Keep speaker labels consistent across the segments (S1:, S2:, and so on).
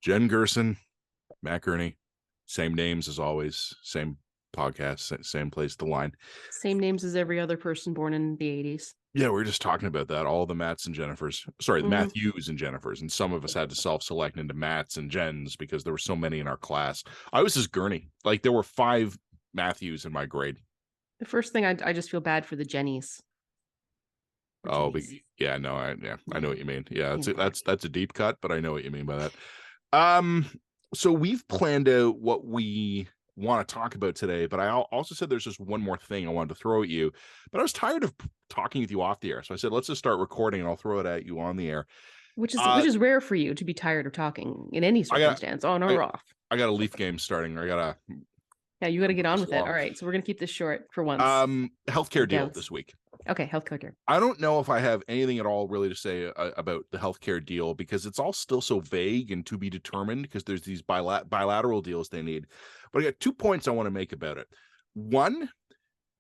S1: Jen Gerson, Matt Gurney, same names as always, same podcast, same place to line.
S2: Same names as every other person born in the 80s.
S1: Yeah, we were just talking about that. All the Matts and Jennifers, sorry, the
S2: Mm-hmm.
S1: Matthews and Jennifers, and some of us had to self-select into Matts and Jens because there were so many in our class. I was just Gurney. Like there were 5 Matthews in my grade.
S2: The first thing I just feel bad for the Jennies.
S1: Oh, but yeah, no, I know what you mean. Yeah, that's a deep cut, but I know what you mean by that. So we've planned out what we want to talk about today, but I also said there's just one more thing I wanted to throw at you, but I was tired of talking with you off the air, so I said let's just start recording and I'll throw it at you on the air.
S2: Which is rare for you to be tired of talking in any circumstance, on or off.
S1: I got a Leaf game starting.
S2: You got to get on with it. All right, so we're gonna keep this short for once.
S1: Healthcare deal this week.
S2: Okay, healthcare.
S1: I don't know if I have anything at all really to say about the healthcare deal because it's all still so vague and to be determined because there's these bilateral deals they need. But I got 2 points I want to make about it. One,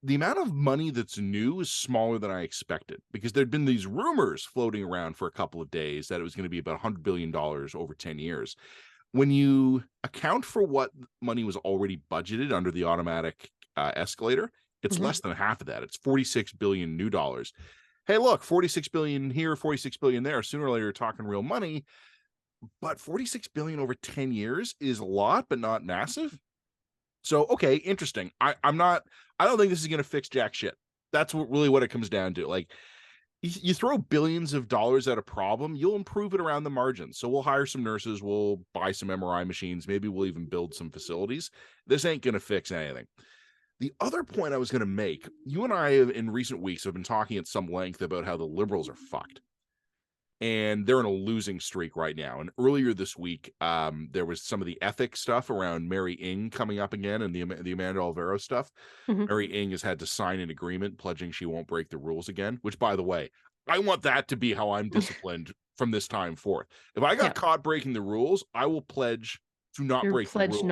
S1: the amount of money that's new is smaller than I expected because there'd been these rumors floating around for a couple of days that it was going to be about $100 billion over 10 years. When you account for what money was already budgeted under the automatic escalator, it's less than half of that. It's 46 billion new dollars. Hey, look, 46 billion here, 46 billion there. Sooner or later, you're talking real money. But 46 billion over 10 years is a lot, but not massive. So, okay, interesting. I don't think this is going to fix jack shit. That's what it comes down to. Like, you throw billions of dollars at a problem, you'll improve it around the margins. So we'll hire some nurses, we'll buy some MRI machines, maybe we'll even build some facilities. This ain't going to fix anything. The other point I was going to make, you and I in recent weeks have been talking at some length about how the Liberals are fucked. And they're in a losing streak right now. And earlier this week, there was some of the ethics stuff around Mary Ng coming up again and the Amanda Alvaro stuff. Mary Ng has had to sign an agreement pledging she won't break the rules again, which, by the way, I want that to be how I'm disciplined from this time forth. If I got caught breaking the ruls, I will pledge to not break the rules.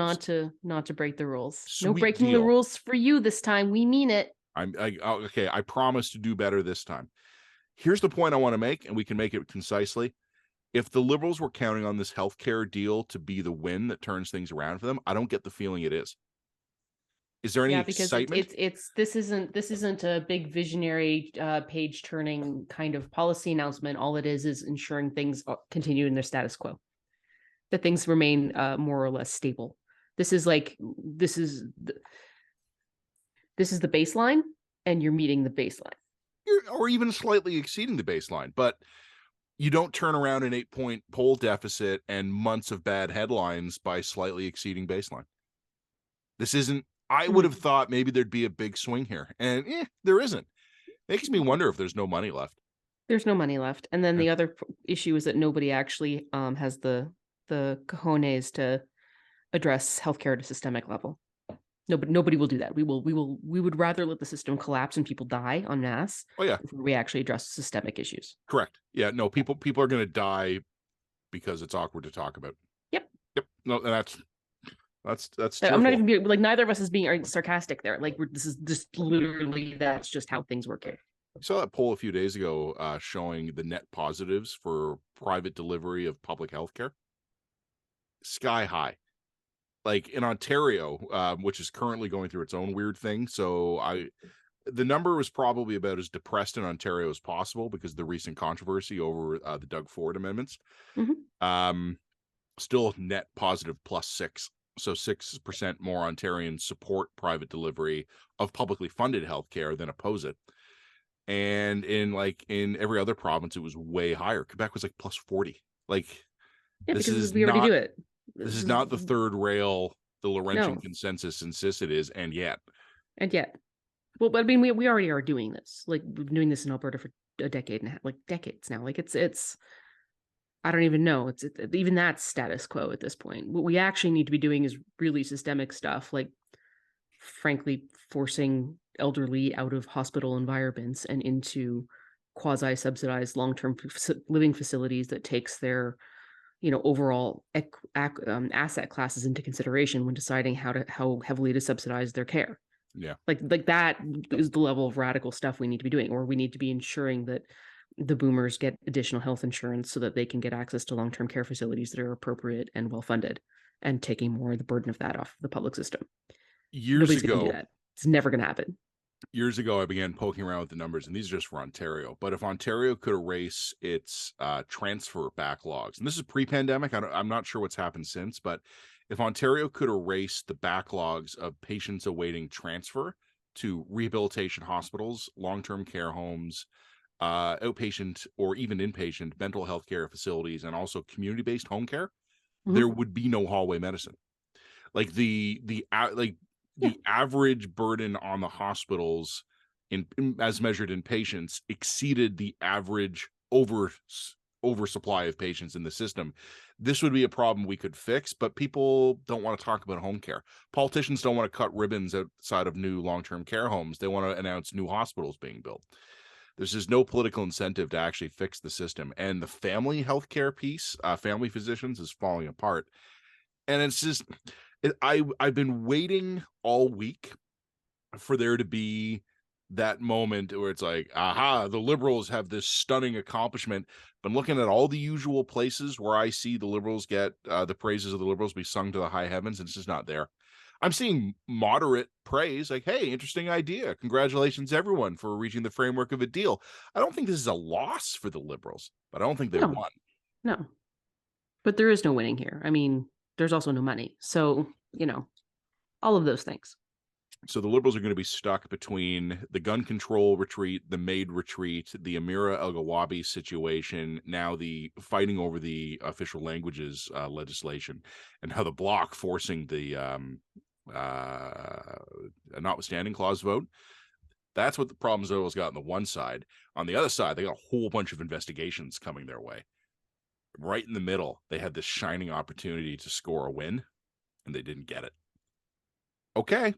S2: Not to break the rules.
S1: Sweet
S2: no breaking
S1: deal.
S2: The rules for you this time. We mean it.
S1: Okay. I promise to do better this time. Here's the point I want to make, and we can make it concisely. If the Liberals were counting on this healthcare deal to be the win that turns things around for them, I don't get the feeling it is. Is there any excitement?
S2: This isn't a big visionary page turning kind of policy announcement. All it is ensuring things continue in their status quo, that things remain more or less stable. This is the baseline, and you're meeting the baseline.
S1: Or even slightly exceeding the baseline, but you don't turn around an 8-point poll deficit and months of bad headlines by slightly exceeding baseline. This isn't, I would have thought maybe there'd be a big swing here, and there isn't. Makes me wonder if there's no money left.
S2: There's no money left. And then the other issue is that nobody actually has the cojones to address healthcare at a systemic level. Nobody will do that. We would rather let the system collapse and people die en masse.
S1: Oh yeah,
S2: before we actually address systemic issues.
S1: Correct. Yeah, no, people are going to die because it's awkward to talk about.
S2: Yep.
S1: No, that's.
S2: I'm not even like, neither of us is being sarcastic there. Like, this is just literally, that's just how things work here.
S1: I saw that poll a few days ago showing the net positives for private delivery of public health care. Sky high. Like in Ontario, which is currently going through its own weird thing. So the number was probably about as depressed in Ontario as possible because of the recent controversy over the Doug Ford amendments. Still net positive +6. So 6% more Ontarians support private delivery of publicly funded healthcare than oppose it. And in every other province, it was way higher. Quebec was like +40. Like,
S2: because we already do it.
S1: This is not the third rail the Laurentian consensus insists it is, and yet.
S2: Well, but I mean, we already are doing this. Like, we've been doing this in Alberta for a decade and a half, like decades now. Like, it's I don't even know. It's even that's status quo at this point. What we actually need to be doing is really systemic stuff, like, frankly, forcing elderly out of hospital environments and into quasi-subsidized long-term living facilities that takes their overall asset classes into consideration when deciding how heavily to subsidize their care.
S1: Yeah.
S2: Like that is the level of radical stuff we need to be doing, or we need to be ensuring that the boomers get additional health insurance so that they can get access to long-term care facilities that are appropriate and well-funded, and taking more of the burden of that off the public system.
S1: Years
S2: Nobody's going to do
S1: ago,
S2: that. It's never going to happen.
S1: I began poking around with the numbers, and these are just for Ontario. But if Ontario could erase its transfer backlogs, and this is pre-pandemic, I'm not sure what's happened since, but if Ontario could erase the backlogs of patients awaiting transfer to rehabilitation hospitals, long-term care homes, outpatient or even inpatient mental health care facilities, and also community-based home care, there would be no hallway medicine. Like the average burden on the hospitals as measured in patients exceeded the average oversupply of patients in the system. This would be a problem we could fix, but people don't want to talk about home care. Politicians don't want to cut ribbons outside of new long-term care homes. They want to announce new hospitals being built. There's just no political incentive to actually fix the system. And the family healthcare piece, family physicians, is falling apart. And it's just, I've been waiting all week for there to be that moment where it's like, aha, the Liberals have this stunning accomplishment. But looking at all the usual places where I see the Liberals get the praises of the Liberals be sung to the high heavens, and it's just not there. I'm seeing moderate praise, like, hey, interesting idea. Congratulations, everyone, for reaching the framework of a deal. I don't think this is a loss for the Liberals, but I don't think they won.
S2: No. But there is no winning here. I mean, there's also no money. So, all of those things.
S1: So the Liberals are going to be stuck between the gun control retreat, the MAID retreat, the Amira El-Gawabi situation, now the fighting over the official languages legislation, and how the Bloc forcing the notwithstanding clause vote. That's what the problems Liberals got on the one side. On the other side, they got a whole bunch of investigations coming their way. Right in the middle, they had this shining opportunity to score a win, and they didn't get it. Okay.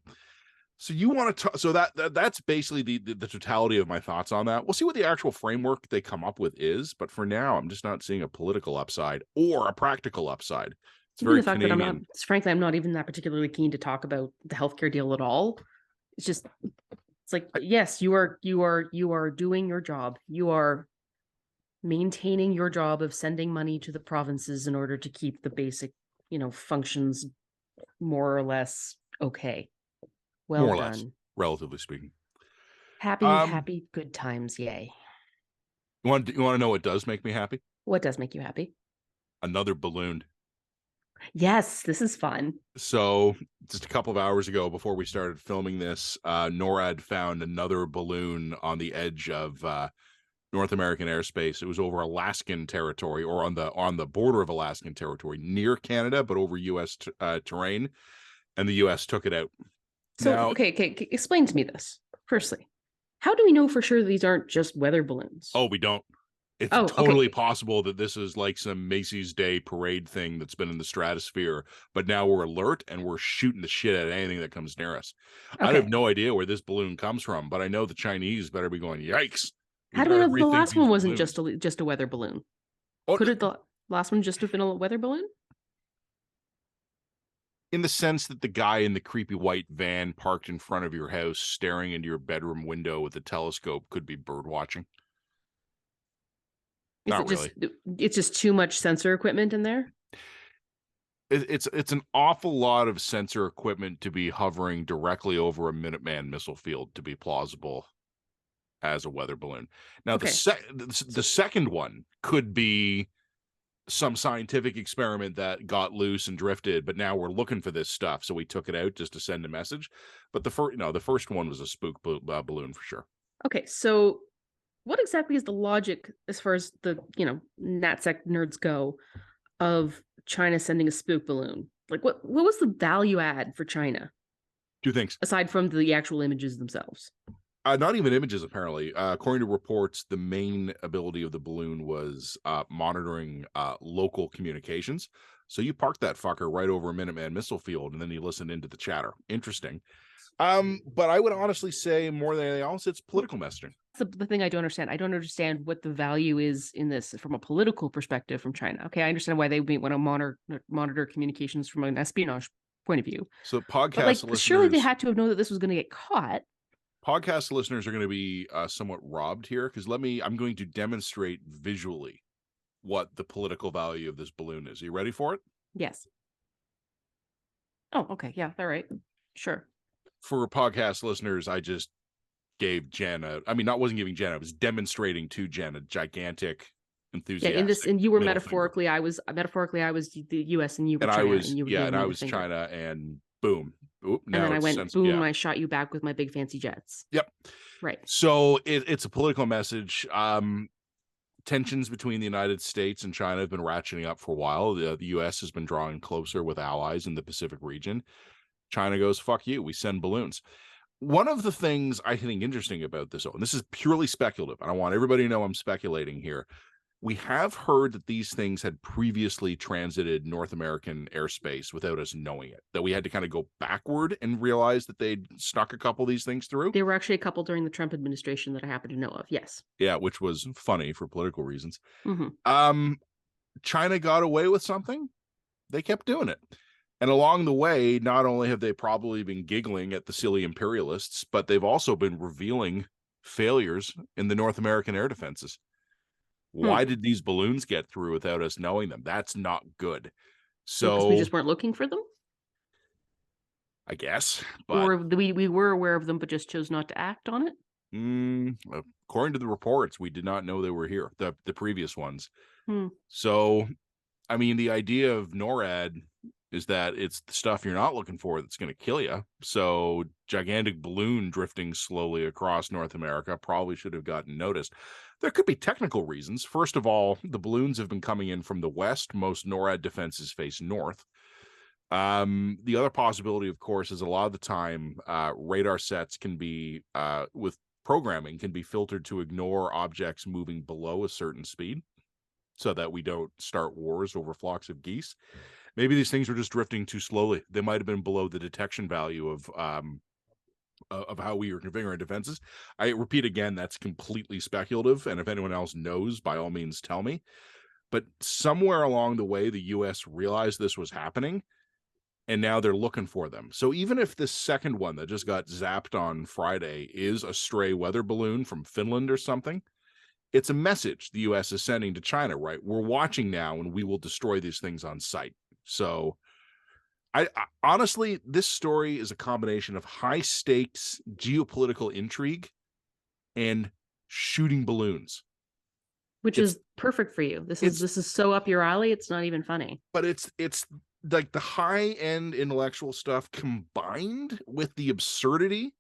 S1: So you want to talk? So that's basically the totality of my thoughts on that. We'll see what the actual framework they come up with is, but for now, I'm just not seeing a political upside or a practical upside. It's very Canadian.
S2: That frankly, I'm not even that particularly keen to talk about the healthcare deal at all. It's like, yes, you are doing your job. You are maintaining your job of sending money to the provinces in order to keep the basic, functions more or less okay. Well
S1: more or
S2: done.
S1: less, relatively speaking.
S2: Happy, good times, yay.
S1: You want to know what does make me happy?
S2: What does make you happy?
S1: Another balloon.
S2: Yes, this is fun.
S1: So just a couple of hours ago, before we started filming this, NORAD found another balloon on the edge of North American airspace. It was over Alaskan territory, or on the border of Alaskan territory, near Canada, but over U.S. terrain, and the U.S. took it out.
S2: So, now, okay, explain to me this. Firstly, how do we know for sure that these aren't just weather balloons?
S1: Oh, we don't. It's totally possible that this is like some Macy's Day parade thing that's been in the stratosphere, but now we're alert and we're shooting the shit at anything that comes near us. I have no idea where this balloon comes from, but I know the Chinese better be going, yikes.
S2: How do we know the last one wasn't just a weather balloon? Could it the last one just have been a weather balloon?
S1: In the sense that the guy in the creepy white van parked in front of your house staring into your bedroom window with a telescope could be bird watching. Not really.
S2: It's just too much sensor equipment in there?
S1: It's an awful lot of sensor equipment to be hovering directly over a Minuteman missile field to be plausible as a weather balloon. Now, the second one could be some scientific experiment that got loose and drifted, but now we're looking for this stuff, so we took it out just to send a message. But the first one was a spook balloon for sure.
S2: Okay, so what exactly is the logic, as far as the NatSec nerds go, of China sending a spook balloon? Like, what was the value add for China?
S1: Two things
S2: aside from the actual images themselves.
S1: Not even images, apparently. According to reports, the main ability of the balloon was monitoring local communications. So you park that fucker right over a Minuteman missile field, and then you listen into the chatter. Interesting. But I would honestly say, more than anything else, it's political messaging.
S2: That's the thing I don't understand. I don't understand what the value is in this from a political perspective from China. Okay, I understand why they want to monitor communications from an espionage point of view.
S1: So podcast
S2: but
S1: listeners,
S2: surely they had to have known that this was going to get caught.
S1: podcast listeners are going to be somewhat robbed here because I'm going to demonstrate visually what the political value of this balloon is. Are you ready for it?
S2: Yes. Oh, okay. Yeah. All right. Sure.
S1: For podcast listeners, I just gave Jen wasn't giving Jen, I was demonstrating to Jen a gigantic,
S2: Yeah.
S1: enthusiastic
S2: And you were
S1: middle finger.
S2: I was the US and you were
S1: And
S2: China and you were giving
S1: and
S2: me
S1: I
S2: the
S1: was
S2: finger.
S1: China, and boom. Oop,
S2: And
S1: now
S2: then I
S1: it's
S2: went, boom, I shot you back with my big fancy jets.
S1: Yep.
S2: Right.
S1: So it's a political message. Tensions between the United States and China have been ratcheting up for a while. The U.S. has been drawing closer with allies in the Pacific region. China goes, fuck you, we send balloons. One of the things I think interesting about this, and this is purely speculative, and I want everybody to know I'm speculating here. We have heard that these things had previously transited North American airspace without us knowing it, that we had to kind of go backward and realize that they'd snuck a couple of these things through.
S2: There were actually a couple during the Trump administration that I happen to know of. Yes.
S1: Yeah, which was funny for political reasons.
S2: Mm-hmm.
S1: China got away with something. They kept doing it. And along the way, not only have they probably been giggling at the silly imperialists, but they've also been revealing failures in the North American air defenses. Why did these balloons get through without us knowing them? That's not good. So
S2: because we just weren't looking for them,
S1: I guess,
S2: or we were aware of them but just chose not to act on it.
S1: According to the reports, we did not know they were here, the previous ones.
S2: Hmm.
S1: So, I mean, the idea of NORAD is that it's the stuff you're not looking for that's going to kill you. So, gigantic balloon drifting slowly across North America probably should have gotten noticed. There could be technical reasons. First of all, the balloons have been coming in from the west. Most NORAD defenses face north. The other possibility, of course, is a lot of the time radar sets can be, with programming, can be filtered to ignore objects moving below a certain speed so that we don't start wars over flocks of geese. Maybe these things were just drifting too slowly. They might have been below the detection value of how we were configuring defenses. I repeat again, that's completely speculative. And if anyone else knows, by all means, tell me. But somewhere along the way, the U.S. realized this was happening, and now they're looking for them. So even if this second one that just got zapped on Friday is a stray weather balloon from Finland or something, it's a message the U.S. is sending to China, right? We're watching now, and we will destroy these things on sight. So I honestly, this story is a combination of high stakes geopolitical intrigue and shooting balloons,
S2: which is perfect for you. This is so up your alley. It's not even funny.
S1: But it's like the high end intellectual stuff combined with the absurdity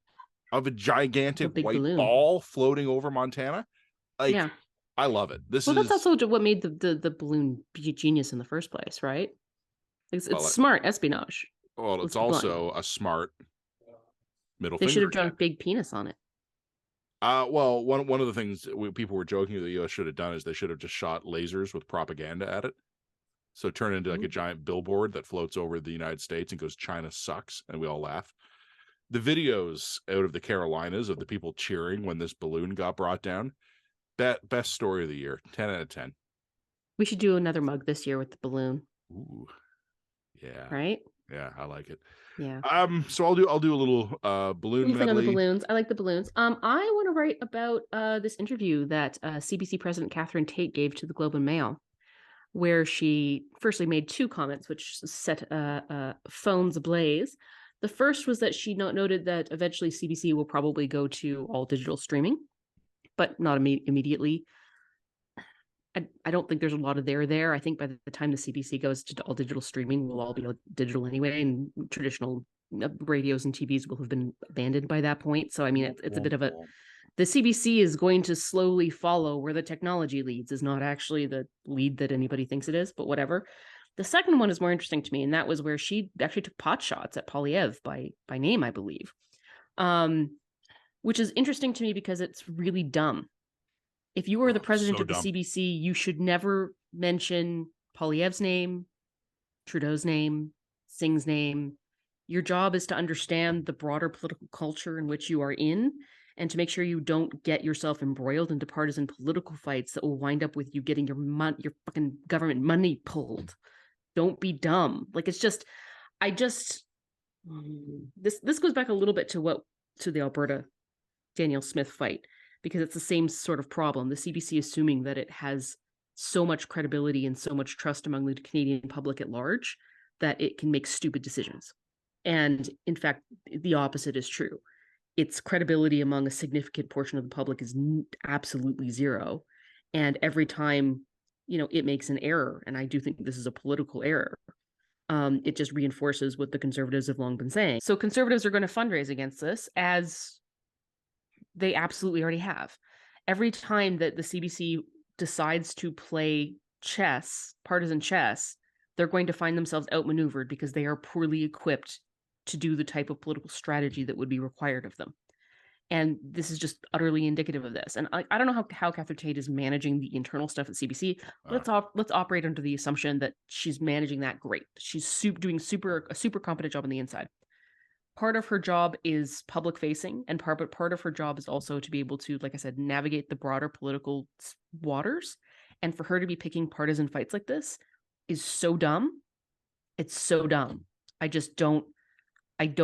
S1: of a gigantic white balloon ball floating over Montana. Like, yeah. I love it. That's
S2: also what made the balloon genius in the first place, right? It's smart espionage.
S1: Well, it's also a smart middle finger.
S2: They should have drawn a big penis on it.
S1: Well, one of the things people were joking the U.S. should have done is they should have just shot lasers with propaganda at it. So turn it into like a giant billboard that floats over the United States and goes, China sucks, and we all laugh. The videos out of the Carolinas of the people cheering when this balloon got brought down, best story of the year, 10 out of 10.
S2: We should do another mug this year with the balloon.
S1: Ooh. Yeah.
S2: Right?
S1: Yeah, I like it.
S2: Yeah.
S1: So I'll do a little balloon medley.
S2: On the balloons. I like the balloons. I want to write about this interview that CBC President Catherine Tate gave to the Globe and Mail, where she firstly made two comments which set phones ablaze. The first was that she noted that eventually CBC will probably go to all digital streaming, but not immediately. I don't think there's a lot of there. I think by the time the CBC goes to all digital streaming, we'll all be digital anyway, and traditional radios and TVs will have been abandoned by that point. So, I mean, it's a bit of the CBC is going to slowly follow where the technology leads, is not actually the lead that anybody thinks it is, but whatever. The second one is more interesting to me, and that was where she actually took pot shots at Polyev by name, I believe, which is interesting to me because it's really dumb. If you were the president of the CBC, you should never mention Polyev's name, Trudeau's name, Singh's name. Your job is to understand the broader political culture in which you are in, and to make sure you don't get yourself embroiled into partisan political fights that will wind up with you getting your fucking government money pulled. Don't be dumb. Like, it's just, this goes back a little bit to the Alberta Danielle Smith fight, because it's the same sort of problem. The CBC assuming that it has so much credibility and so much trust among the Canadian public at large that it can make stupid decisions. And in fact, the opposite is true. Its credibility among a significant portion of the public is absolutely zero. And every time, it makes an error, and I do think this is a political error, it just reinforces what the Conservatives have long been saying. So Conservatives are going to fundraise against this, as they absolutely already have. Every time that the CBC decides to play chess, partisan chess, they're going to find themselves outmaneuvered because they are poorly equipped to do the type of political strategy that would be required of them. And this is just utterly indicative of this. And I don't know how Catherine Tate is managing the internal stuff at CBC. Let's operate under the assumption that she's managing that great. She's doing a super competent job on the inside. Part of her job is public facing, and part of her job is also to be able to, like I said, navigate the broader political waters. And for her to be picking partisan fights like this is so dumb. It's so dumb.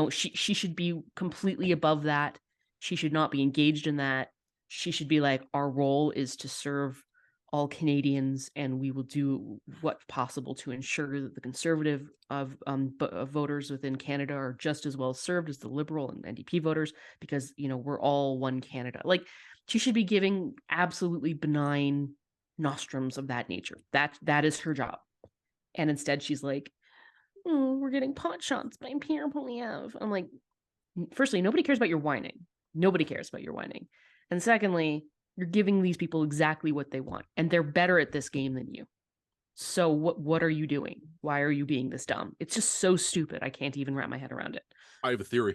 S2: She should be completely above that. She should not be engaged in that. She should be like, our role is to serve all Canadians, and we will do what's possible to ensure that the Conservative voters within Canada are just as well served as the Liberal and NDP voters, because, we're all one Canada. Like, she should be giving absolutely benign nostrums of that nature. That is her job. And instead she's like, we're getting pot shots by Pierre Poilievre. I'm like, firstly, nobody cares about your whining. Nobody cares about your whining. And secondly, you're giving these people exactly what they want, and they're better at this game than you. So what are you doing? Why are you being this dumb? It's just so stupid. I can't even wrap my head around it.
S1: I have a theory.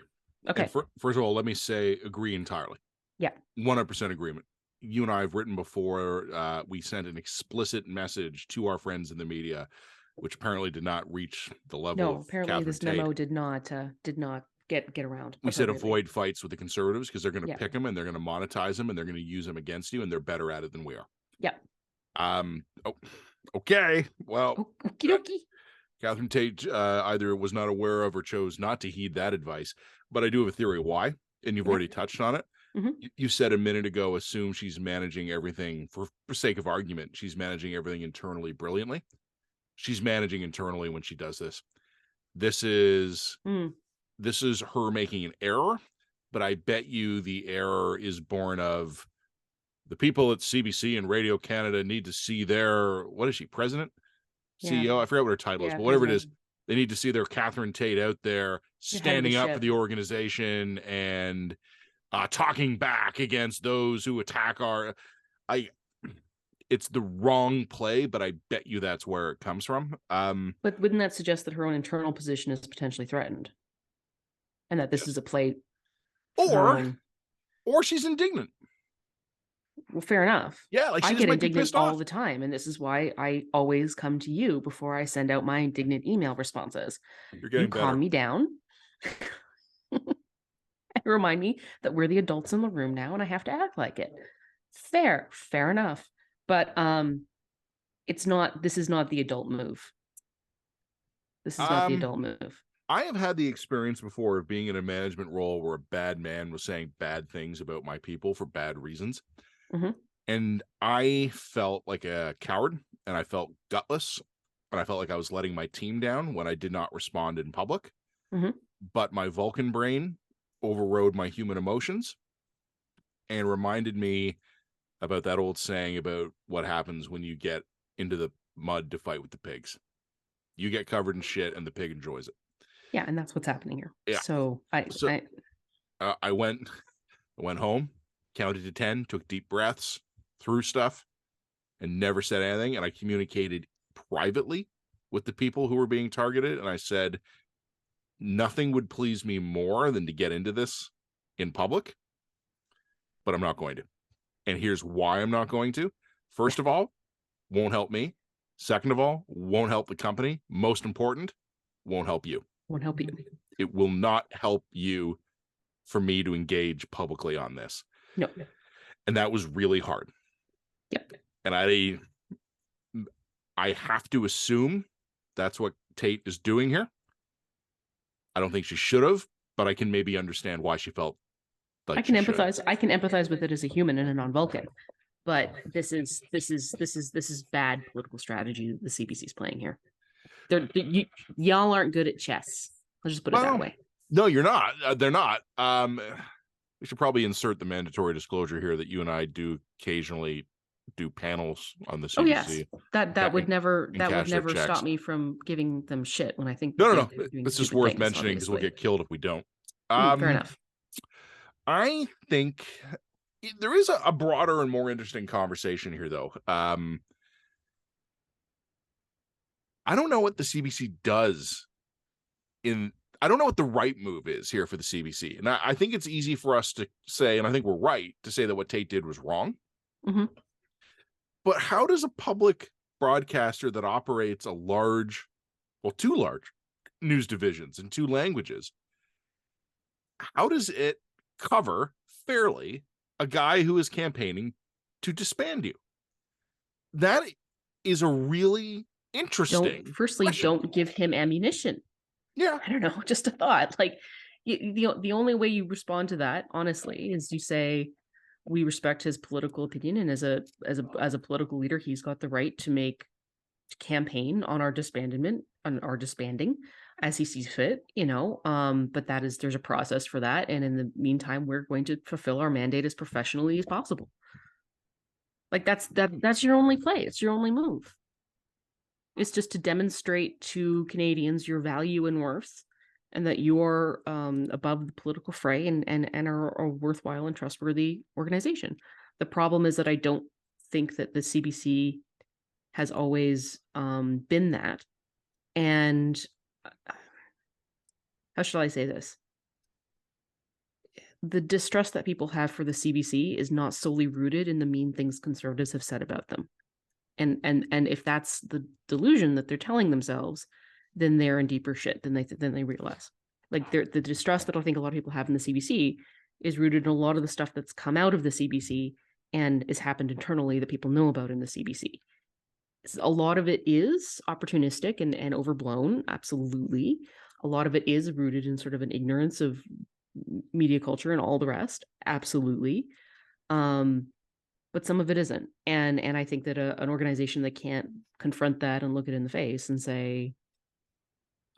S2: Okay.
S1: And first of all, let me say, agree entirely.
S2: Yeah.
S1: 100% agreement. You and I have written before. We sent an explicit message to our friends in the media, which apparently did not reach the level of
S2: apparently
S1: Catherine
S2: this
S1: Tate.
S2: memo did not get around.
S1: We said avoid fights with the Conservatives because they're going to
S2: Yeah.
S1: pick them and they're going to monetize them and they're going to use them against you, and they're better at it than we are.
S2: Yeah.
S1: Okay. Well,
S2: okie dokie.
S1: Catherine Tate either was not aware of or chose not to heed that advice. But I do have a theory why, and you've already touched on it.
S2: Mm-hmm.
S1: You said a minute ago, assume she's managing everything, for sake of argument, she's managing everything internally brilliantly. She's managing internally when she does this. This is her making an error, but I bet you the error is born of the people at CBC and Radio Canada need to see their, what is she, president? CEO? I forgot what her title is, but whatever it is, they need to see their Catherine Tate out there standing up for the organization and talking back against those who attack it's the wrong play, but I bet you that's where it comes from.
S2: But wouldn't that suggest that her own internal position is potentially threatened? And that this is a play?
S1: Or she's indignant.
S2: Well, fair enough.
S1: Yeah, like
S2: I get indignant all the time, and this is why I always come to you before I send out my indignant email responses.
S1: You're getting better.
S2: Calm me down. Remind me that we're the adults in the room now, and I have to act like it. Fair enough. But this is not the adult move. This is not the adult move.
S1: I have had the experience before of being in a management role where a bad man was saying bad things about my people for bad reasons.
S2: Mm-hmm.
S1: And I felt like a coward, and I felt gutless, and I felt like I was letting my team down when I did not respond in public.
S2: Mm-hmm.
S1: But my Vulcan brain overrode my human emotions and reminded me about that old saying about what happens when you get into the mud to fight with the pigs. You get covered in shit and the pig enjoys it.
S2: Yeah, and that's what's happening here.
S1: Yeah.
S2: So
S1: I went home, counted to 10, took deep breaths, threw stuff, and never said anything. And I communicated privately with the people who were being targeted. And I said, nothing would please me more than to get into this in public, but I'm not going to. And here's why I'm not going to. First of all, won't help me. Second of all, won't help the company. Most important, won't help you.
S2: Won't help you.
S1: It will not help you for me to engage publicly on this.
S2: No.
S1: And that was really hard.
S2: Yep.
S1: And I have to assume that's what Tate is doing here. I don't think she should have, but I can maybe understand why she felt
S2: I can empathize. I can empathize with it as a human and a non-Vulcan, but this is bad political strategy that the CBC is playing here. Y'all aren't good at chess. Let's just put it that way.
S1: No, you're not. They're not. We should probably insert the mandatory disclosure here that you and I do occasionally do panels on the CBC.
S2: Oh yes, that would never stop me from giving them shit when I think.
S1: No. This is worth mentioning because we'll get killed if we don't.
S2: Fair enough.
S1: I think there is a broader and more interesting conversation here, though. I don't know what the CBC does I don't know what the right move is here for the CBC. And I think it's easy for us to say, and I think we're right to say that what Tate did was wrong.
S2: Mm-hmm.
S1: But how does a public broadcaster that operates two large news divisions in 2 languages, how does it cover fairly a guy who is campaigning to disband you? That is a really interesting question.
S2: Don't give him ammunition.
S1: Yeah,
S2: I don't know, just a thought. Like the only way you respond to that, honestly, is you say, we respect his political opinion, and as a political leader, he's got the right to campaign on our disbanding as he sees fit, but there's a process for that. And in the meantime, we're going to fulfill our mandate as professionally as possible. Like that's your only play. It's your only move. It's just to demonstrate to Canadians your value and worth, and that you're above the political fray and are a worthwhile and trustworthy organization. The problem is that I don't think that the CBC has always been that. And how should I say this? The distrust that people have for the CBC is not solely rooted in the mean things conservatives have said about them. And if that's the delusion that they're telling themselves, then they're in deeper shit than they realize. Like the distrust that I think a lot of people have in the CBC is rooted in a lot of the stuff that's come out of the CBC and has happened internally that people know about in the CBC. A lot of it is opportunistic and overblown, absolutely. A lot of it is rooted in sort of an ignorance of media culture and all the rest, absolutely. But some of it isn't. And I think that an organization that can't confront that and look it in the face and say,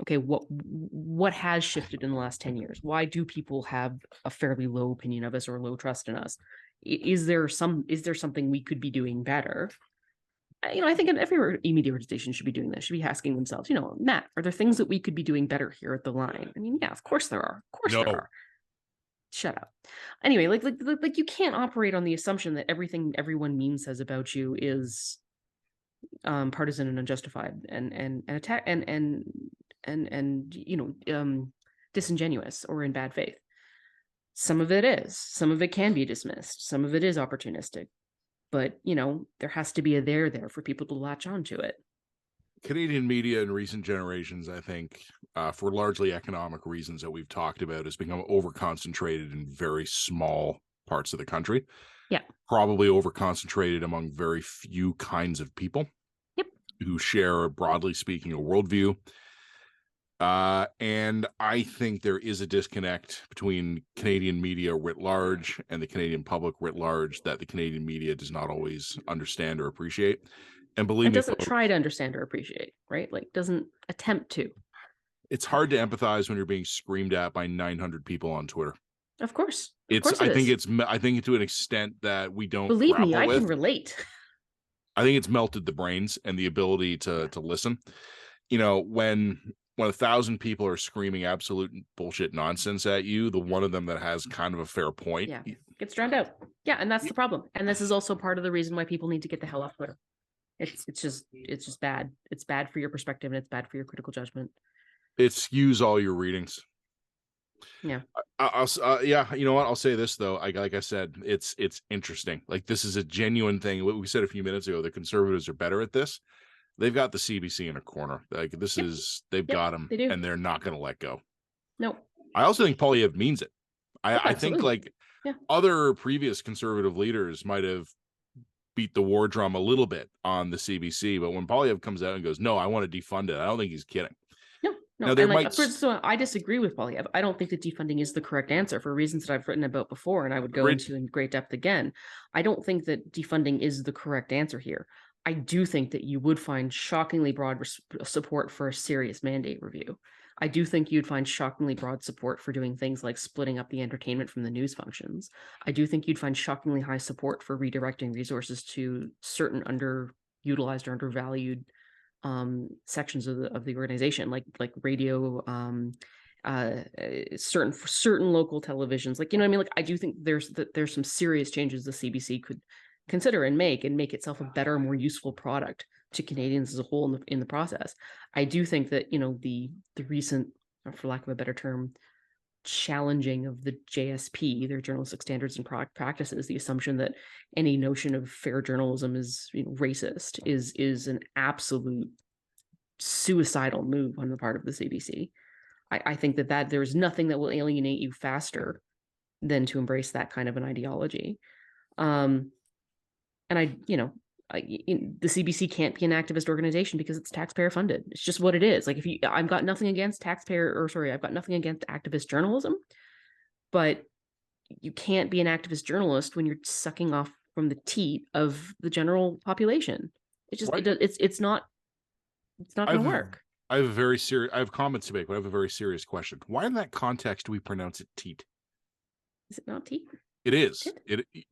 S2: okay, what has shifted in the last 10 years? Why do people have a fairly low opinion of us or low trust in us? Is there something we could be doing better? I think every media organization should be doing this, should be asking themselves, Matt, are there things that we could be doing better here at the line? I mean, yeah, of course there are. Of course there are. Shut up. Anyway, like you can't operate on the assumption that everything everyone says about you is partisan and unjustified and attack and disingenuous or in bad faith. Some of it is. Some of it can be dismissed. Some of it is opportunistic. But, there has to be a there for people to latch onto it.
S1: Canadian media in recent generations, I think, for largely economic reasons that we've talked about, has become over-concentrated in very small parts of the country.
S2: Yeah.
S1: Probably over-concentrated among very few kinds of people.
S2: Yep.
S1: Who share, broadly speaking, a worldview. And I think there is a disconnect between Canadian media writ large and the Canadian public writ large that the Canadian media does not always understand or appreciate. And believe me,
S2: doesn't try to understand or appreciate, right? Like doesn't attempt to.
S1: It's hard to empathize when you're being screamed at by 900 people on Twitter.
S2: Of course.
S1: I think to an extent that we don't.
S2: Believe me, I can relate.
S1: I think it's melted the brains and the ability to listen. When 1,000 people are screaming absolute bullshit nonsense at you, the one of them that has kind of a fair point
S2: gets drowned out. Yeah, and that's the problem. And this is also part of the reason why people need to get the hell off Twitter. It's just bad. It's bad for your perspective and it's bad for your critical judgment.
S1: It skews all your readings.
S2: Yeah.
S1: You know what? I'll say this though. Like I said, it's interesting. Like this is a genuine thing. What we said a few minutes ago, the conservatives are better at this. They've got the CBC in a corner. Like this is, they've got them, and they're not going to let go.
S2: No.
S1: I also think Poilievre means it. I think other previous conservative leaders might have beat the war drum a little bit on the CBC, but when Poilievre comes out and goes, "No, I want to defund it," I don't think he's kidding.
S2: No,
S1: Now there
S2: and like
S1: might
S2: so I disagree with Polyev. I don't think that defunding is the correct answer for reasons that I've written about before, and I would go into in great depth again. I don't think that defunding is the correct answer here. I do think that you would find shockingly broad support for a serious mandate review. I do think you'd find shockingly broad support for doing things like splitting up the entertainment from the news functions. I do think you'd find shockingly high support for redirecting resources to certain underutilized or undervalued sections of the organization, like radio, certain local televisions, like, you know what I mean? Like, I do think there's some serious changes the CBC could consider and make itself a better, more useful product to Canadians as a whole in the process. I do think that, you know, the recent, for lack of a better term, challenging of the JSP, their journalistic standards and practices, the assumption that any notion of fair journalism is, you know, racist, is an absolute suicidal move on the part of the CBC. I think that there's nothing that will alienate you faster than to embrace that kind of an ideology. And the CBC can't be an activist organization because it's taxpayer funded. It's just what it is. Like, I've got nothing against activist journalism, but you can't be an activist journalist when you're sucking off from the teat of the general population. It's just, it's not going to work.
S1: I have comments to make, but I have a very serious question. Why in that context do we pronounce it teat?
S2: Is it not teat?
S1: It is.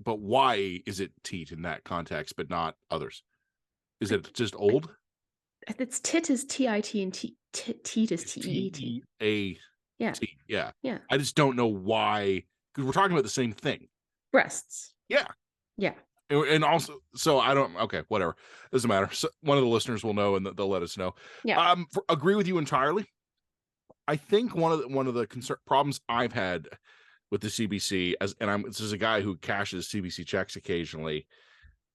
S1: But why is it teat in that context, but not others? Is it just old?
S2: It's tit is T-I-T and teat is T-E-T.
S1: Yeah. Yeah. I just don't know why, because we're talking about the same thing.
S2: Breasts.
S1: Yeah.
S2: Yeah.
S1: And also, so I don't, okay, whatever. Doesn't matter. So one of the listeners will know and they'll let us know.
S2: Yeah.
S1: Agree with you entirely. I think one of the problems I've had with the CBC, this is a guy who cashes CBC checks occasionally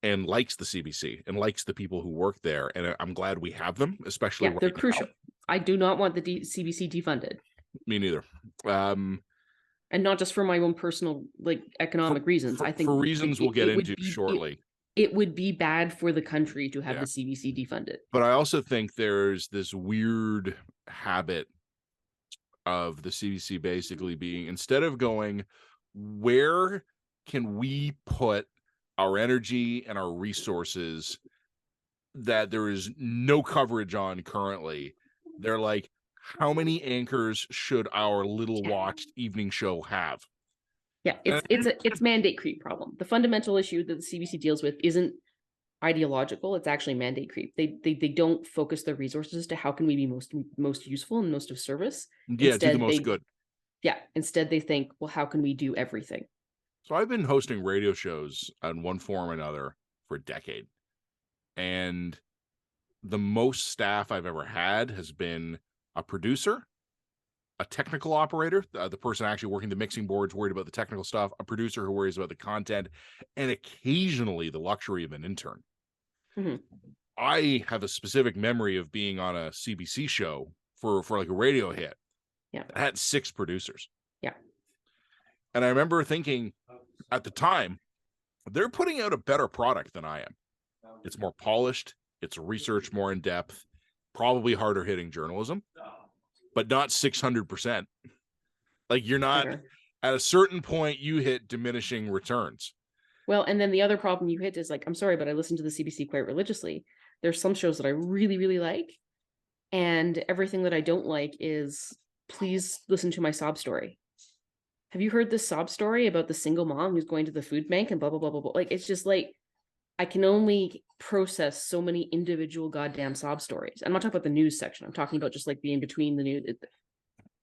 S1: and likes the CBC and likes the people who work there. And I'm glad we have them, especially
S2: they're crucial. I do not want the CBC defunded.
S1: Me neither.
S2: And not just for my own personal, like, economic reasons. I think
S1: for reasons we'll get into shortly.
S2: It would be bad for the country to have the CBC defunded.
S1: But I also think there's this weird habit of the CBC basically being, instead of going, where can we put our energy and our resources that there is no coverage on currently, they're like, how many anchors should our little watched evening show have?
S2: Yeah, it's mandate creep problem. The fundamental issue that the CBC deals with isn't ideological; it's actually mandate creep. They don't focus their resources to how can we be most useful and most of service.
S1: Yeah, do the most good.
S2: Yeah, instead they think, well, how can we do everything?
S1: So I've been hosting radio shows in one form or another for a decade, and the most staff I've ever had has been a producer, a technical operator, the person actually working the mixing boards, worried about the technical stuff, a producer who worries about the content, and occasionally the luxury of an intern.
S2: Mm-hmm.
S1: I have a specific memory of being on a CBC show for like a radio hit.
S2: Yeah,
S1: I had 6 producers.
S2: Yeah,
S1: and I remember thinking at the time, they're putting out a better product than I am. It's more polished, it's research more in depth, probably harder hitting journalism, but not 600%. Like, you're not at a certain point, you hit diminishing returns.
S2: Well, and then the other problem you hit is, like, I'm sorry, but I listen to the CBC quite religiously. There's some shows that I really, really like, and everything that I don't like is, please listen to my sob story. Have you heard this sob story about the single mom who's going to the food bank and blah, blah, blah, blah, blah? Like, it's just like, I can only process so many individual goddamn sob stories. I'm not talking about the news section. I'm talking about just like being between the news.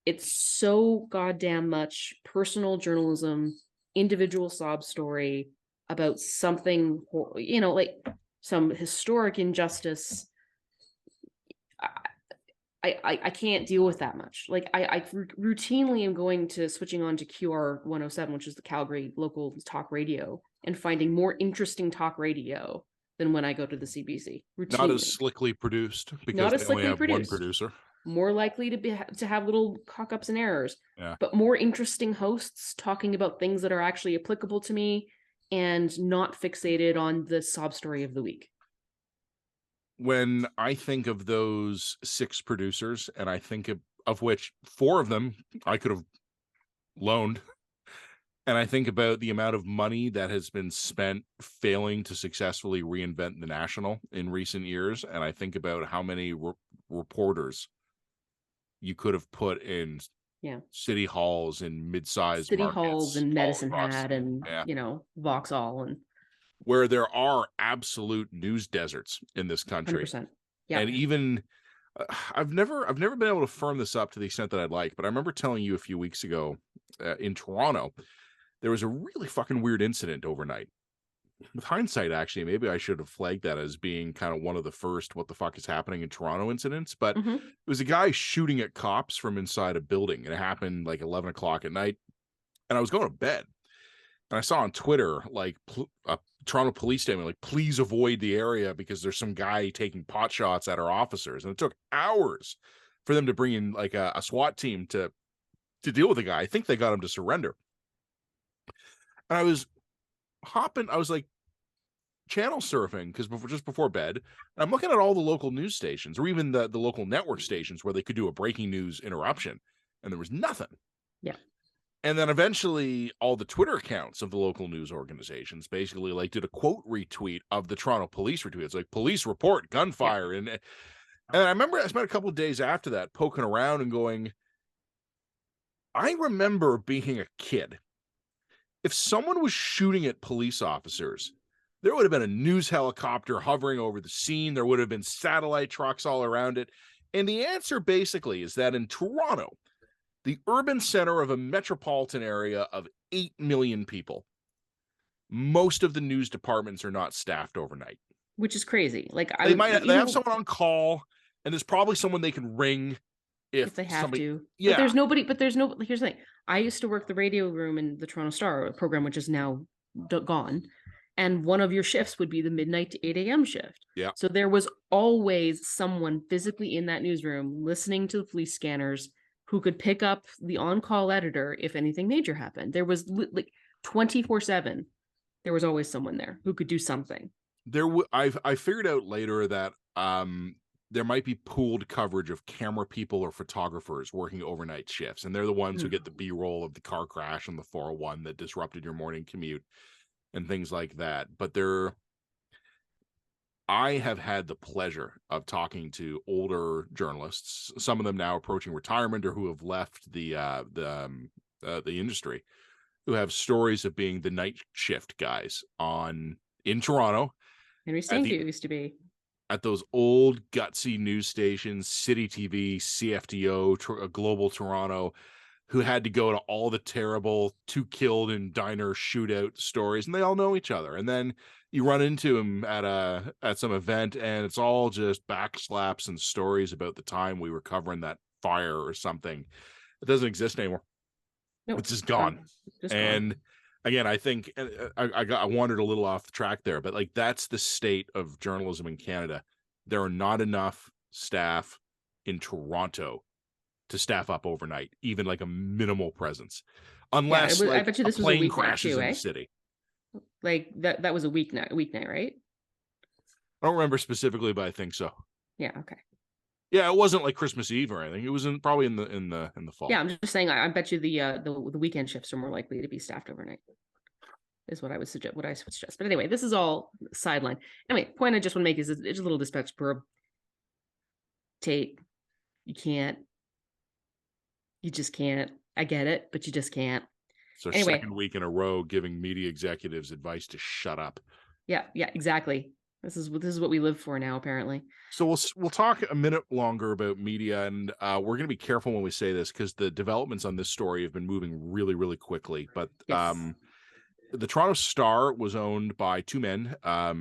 S2: It's so goddamn much personal journalism, individual sob story about something, you know, like some historic injustice. I can't deal with that much. Like, I routinely am going to switching on to QR 107, which is the Calgary local talk radio, and finding more interesting talk radio than when I go to the CBC. Routinely.
S1: Not as slickly produced, because they only have one producer.
S2: More likely to have little cock-ups and errors.
S1: Yeah.
S2: But more interesting hosts talking about things that are actually applicable to me and not fixated on the sob story of the week.
S1: When I think of those 6 producers, and I think of which 4 of them I could have loaned. And I think about the amount of money that has been spent failing to successfully reinvent the National in recent years. And I think about how many reporters you could have put in city halls in mid-sized
S2: city halls
S1: markets
S2: and
S1: all
S2: Medicine
S1: across.
S2: Hat and Vauxhall and
S1: where there are absolute news deserts in this country.
S2: 100%. Yeah.
S1: And even I've never been able to firm this up to the extent that I'd like, but I remember telling you a few weeks ago in Toronto, there was a really fucking weird incident overnight. With hindsight, actually, maybe I should have flagged that as being kind of one of the first what the fuck is happening in Toronto incidents. But it was a guy shooting at cops from inside a building, and it happened like 11 o'clock at night. And I was going to bed, and I saw on Twitter like a Toronto police statement, like, please avoid the area because there's some guy taking pot shots at our officers. And it took hours for them to bring in like a SWAT team to deal with the guy. I think they got him to surrender. And I was like channel surfing because just before bed, and I'm looking at all the local news stations or even the local network stations where they could do a breaking news interruption, and there was nothing.
S2: Yeah.
S1: And then eventually all the Twitter accounts of the local news organizations basically like did a quote retweet of the Toronto police retweet. It's like, police report gunfire. And I remember I spent a couple of days after that poking around and going, I remember being a kid. If someone was shooting at police officers, there would have been a news helicopter hovering over the scene. There would have been satellite trucks all around it. And the answer basically is that in Toronto, the urban center of a metropolitan area of 8 million people, most of the news departments are not staffed overnight.
S2: Which is crazy. Like
S1: they have someone on call, and there's probably someone they can ring if
S2: they have to.
S1: Yeah.
S2: Here's the thing. I used to work the radio room in the Toronto Star program, which is now gone. And one of your shifts would be the midnight to 8 a.m. shift.
S1: Yeah.
S2: So there was always someone physically in that newsroom listening to the police scanners who could pick up the on-call editor if anything major happened. There was like 24/7. There was always someone there who could do something.
S1: I figured out later that there might be pooled coverage of camera people or photographers working overnight shifts, and they're the ones who get the B-roll of the car crash on the 401 that disrupted your morning commute and things like that. But I have had the pleasure of talking to older journalists, some of them now approaching retirement or who have left the industry, who have stories of being the night shift guys in Toronto.
S2: Henry Stanku used to be
S1: at those old gutsy news stations, City TV, CFTO, Global Toronto, who had to go to all the terrible 2 killed in diner shootout stories, and they all know each other. And then you run into them at some event, and it's all just backslaps and stories about the time we were covering that fire or something. It doesn't exist anymore. Nope. It's just gone. And again, I think I wandered a little off the track there, but like that's the state of journalism in Canada. There are not enough staff in Toronto to staff up overnight, even like a minimal presence, unless I bet you this was a plane crashes in the city.
S2: Like that was a weeknight, right?
S1: I don't remember specifically, but I think so.
S2: Yeah. Okay.
S1: Yeah, it wasn't like Christmas Eve or anything. It was probably in the fall.
S2: Yeah, I'm just saying. I bet you the weekend shifts are more likely to be staffed overnight. Is what I would suggest. But anyway, this is all sideline. Anyway, point I just want to make is it's a little dispatch probe. Tate, you just can't. I get it, but you just can't.
S1: It's our second week in a row giving media executives advice to shut up.
S2: Yeah, exactly. This is what we live for now, apparently.
S1: So we'll talk a minute longer about media, and we're going to be careful when we say this because the developments on this story have been moving really, really quickly. But yes. The Toronto Star was owned by 2 men. I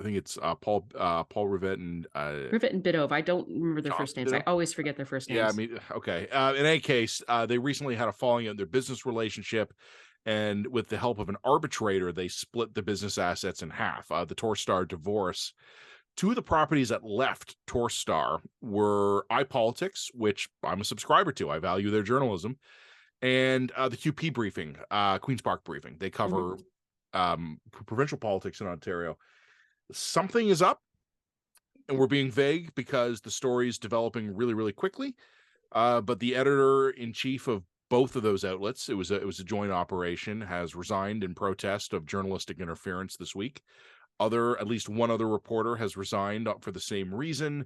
S1: think it's Paul Rivet and
S2: Biddove. I don't remember their first names. I always forget their first names.
S1: Yeah, I mean, okay. In any case, they recently had a falling out in their business relationship, and with the help of an arbitrator, they split the business assets in half. The Torstar divorce. 2 of the properties that left Torstar were iPolitics, which I'm a subscriber to. I value their journalism, and the QP briefing, Queen's Park briefing. They cover provincial politics in Ontario. Something is up, and we're being vague because the story is developing really, really quickly. But the editor-in-chief of both of those outlets, it was a joint operation, has resigned in protest of journalistic interference this week. At least one other reporter has resigned for the same reason,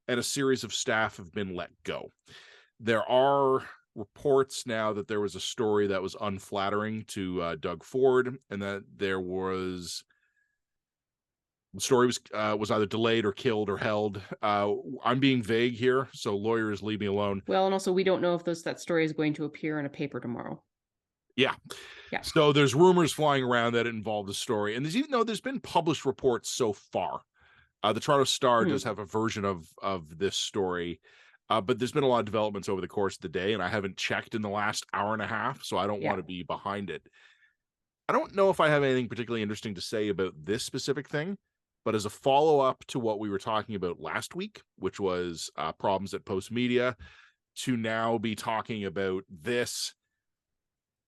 S1: and a series of staff have been let go. There are reports now that there was a story that was unflattering to Doug Ford, and that the story was either delayed or killed or held. I'm being vague here, so lawyers, leave me alone.
S2: Well, and also we don't know if that story is going to appear in a paper tomorrow.
S1: Yeah. So there's rumors flying around that it involved the story, and there's been published reports so far. The Toronto Star does have a version of this story, but there's been a lot of developments over the course of the day, and I haven't checked in the last hour and a half, so I don't want to be behind it. I don't know if I have anything particularly interesting to say about this specific thing, but as a follow-up to what we were talking about last week, which was problems at Post Media, to now be talking about this.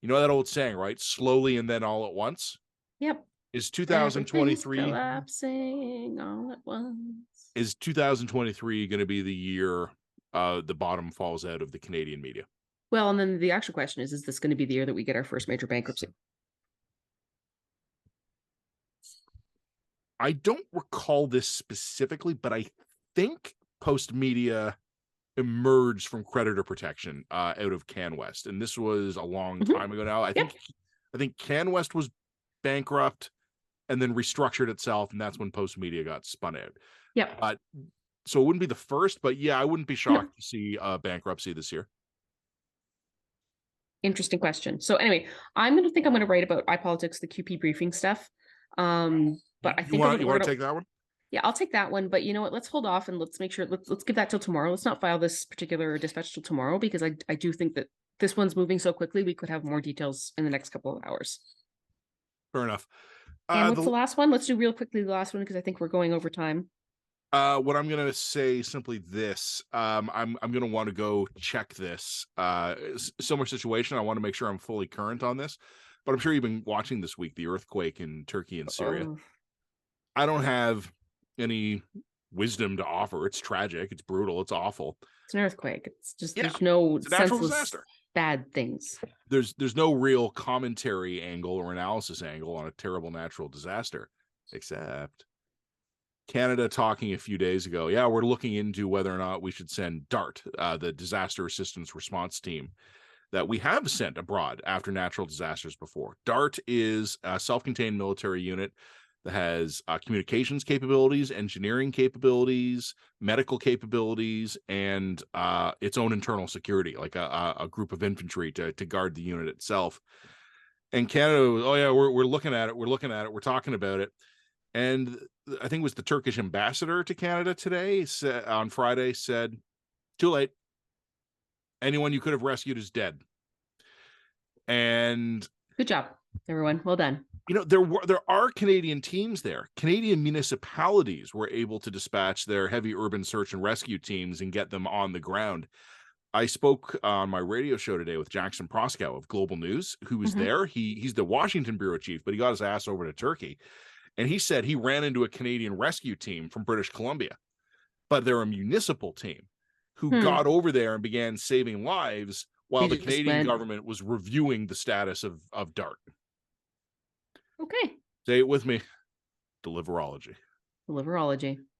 S1: You know that old saying, right? Slowly and then all at once.
S2: Yep.
S1: Is 2023
S2: collapsing all at once?
S1: Is 2023 going to be the year the bottom falls out of the Canadian media?
S2: Well, and then the actual question is this going to be the year that we get our first major bankruptcy?
S1: I don't recall this specifically, but I think Post Media emerged from creditor protection out of CanWest, and this was a long time ago now. I think CanWest was bankrupt and then restructured itself, and that's when Post Media got spun out.
S2: Yep.
S1: So it wouldn't be the first, but yeah, I wouldn't be shocked to see bankruptcy this year.
S2: Interesting question. So anyway, I'm going to write about iPolitics, the QP briefing stuff. But I think
S1: you want to take that one?
S2: Yeah, I'll take that one. But you know what? Let's hold off and let's make sure. Let's give that till tomorrow. Let's not file this particular dispatch till tomorrow, because I do think that this one's moving so quickly. We could have more details in the next couple of hours.
S1: Fair enough.
S2: And what's the last one? Let's do real quickly the last one, because I think we're going over time.
S1: What I'm going to say simply this. I'm going to want to go check this. Similar situation. I want to make sure I'm fully current on this. But I'm sure you've been watching this week the earthquake in Turkey and Syria. I don't have any wisdom to offer. It's tragic. It's brutal. It's awful.
S2: It's an earthquake. It's just there's no
S1: natural disaster.
S2: Bad things.
S1: There's no real commentary angle or analysis angle on a terrible natural disaster, except Canada talking a few days ago. Yeah, we're looking into whether or not we should send DART, the Disaster Assistance Response Team, that we have sent abroad after natural disasters before. DART is a self-contained military unit that has communications capabilities, engineering capabilities, medical capabilities, and its own internal security, like a group of infantry to guard the unit itself. And Canada, we're looking at it. We're talking about it. And I think it was the Turkish ambassador to Canada today, on Friday, said, too late. Anyone you could have rescued is dead. And
S2: good job, everyone. Well done.
S1: There are Canadian teams there. Canadian municipalities were able to dispatch their heavy urban search and rescue teams and get them on the ground. I spoke on my radio show today with Jackson Proskow of Global News, who was there. He's the Washington bureau chief, but he got his ass over to Turkey. And he said he ran into a Canadian rescue team from British Columbia, but they're a municipal team who got over there and began saving lives while the Canadian government was reviewing the status of DART.
S2: Okay.
S1: Say it with me. Deliverology.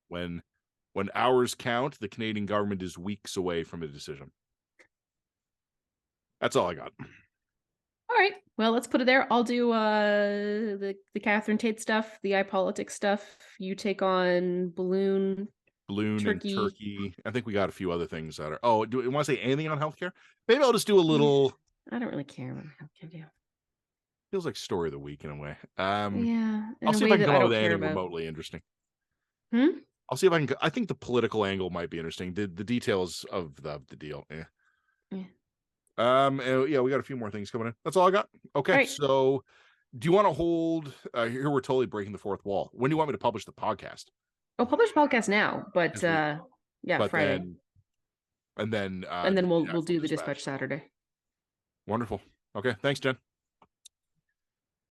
S1: When hours count, the Canadian government is weeks away from a decision. That's all I got.
S2: All right. Well, let's put it there. I'll do the Catherine Tate stuff, the iPolitics stuff. You take on Balloon
S1: Turkey. And Turkey. I think we got a few other things that are. Oh, do you want to say anything on healthcare? Maybe I'll just do a little.
S2: I don't really care what healthcare do.
S1: Feels like story of the week in a way.
S2: Yeah.
S1: I'll see if I can come up with anything remotely interesting. I'll see if I can. I think the political angle might be interesting. The details of the deal. Yeah. Yeah, we got a few more things coming in. That's all I got. Okay, right. So do you want to hold here? We're totally breaking the fourth wall. When do you want me to publish the podcast?
S2: I'll publish the podcast now, but Friday.
S1: And then
S2: we'll do the dispatch Saturday.
S1: Wonderful. Okay, thanks, Jen.